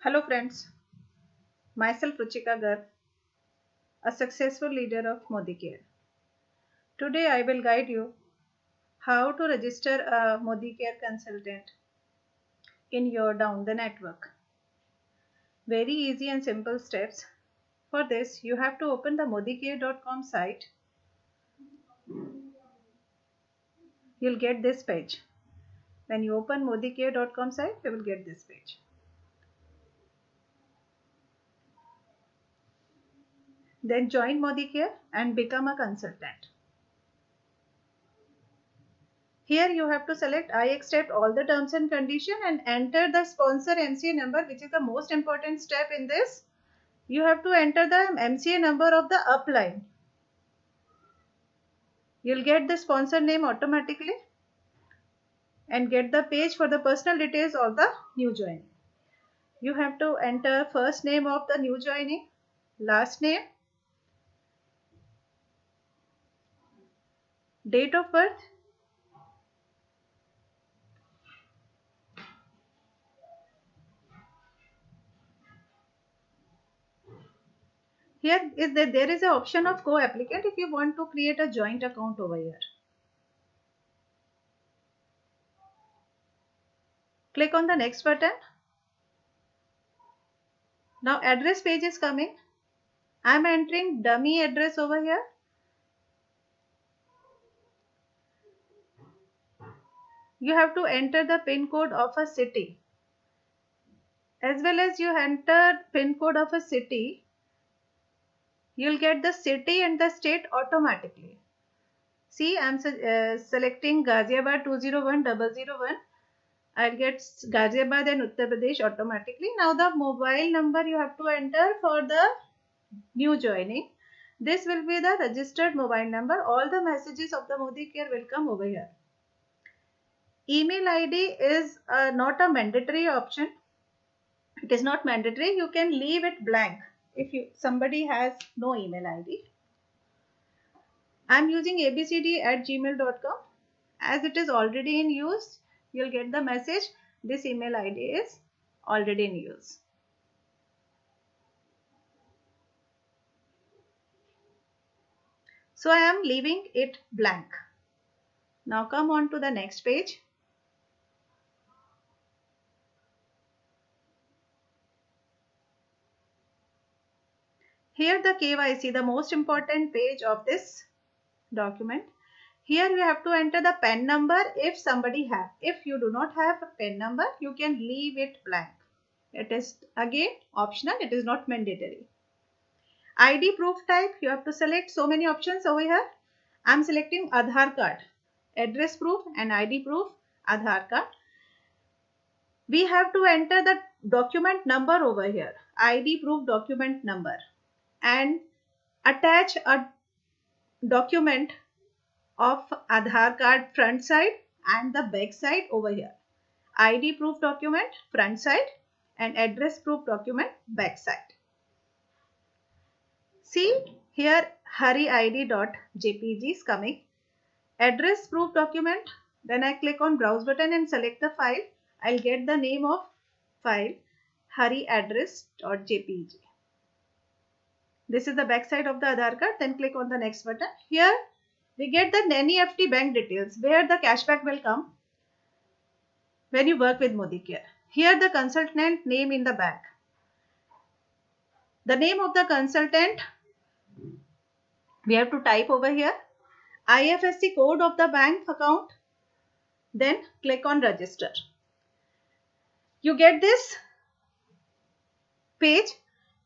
Hello friends, myself Ruchika Garg, a successful leader of ModiCare. Today I will guide you how to register a ModiCare consultant in your down the network. Very easy and simple steps. For this, you have to open the modicare.com site. You'll get this page. When you open modicare.com site, you will get this page. Then join ModiCare and become a consultant. Here you have to select I accept all the terms and condition and enter the sponsor MCA number, which is the most important step in this. You have to enter the MCA number of the upline. You'll get the sponsor name automatically and get the page for the personal details of the new joinee. You have to enter first name of the new joinee, last name, date of birth, here is that there is an option of co-applicant if you want to create a joint account over here. Click on the next button. Now address page is coming. I am entering dummy address over here. You have to enter the pin code of a city. As well as you enter pin code of a city, you'll get the city and the state automatically. See, I'm selecting Ghaziabad 201001. I'll get Ghaziabad and Uttar Pradesh automatically. Now the mobile number you have to enter for the new joining. This will be the registered mobile number. All the messages of the ModiCare will come over here. Email ID is not a mandatory option. It is not mandatory. You can leave it blank if somebody has no email ID. I'm using abcd@gmail.com. As it is already in use, you'll get the message this email ID is already in use. So I am leaving it blank. Now come on to the next page. Here the KYC, the most important page of this document. Here you have to enter the PAN number if somebody have. If you do not have a PAN number, you can leave it blank. It is again optional. It is not mandatory. ID proof type, you have to select so many options over here. I am selecting Aadhaar card. Address proof and ID proof, Aadhaar card. We have to enter the document number over here. ID proof document number. And attach a document of Aadhaar card front side and the back side over here. ID proof document front side and address proof document back side. See here hariid.jpg is coming. Address proof document. When I click on browse button and select the file, I'll get the name of file hariaddress.jpg. This is the back side of the Aadhaar card. Then click on the next button. Here we get the NEFT bank details where the cashback will come when you work with ModiCare. Here the consultant name in the back. The name of the consultant we have to type over here. IFSC code of the bank account. Then click on register. You get this page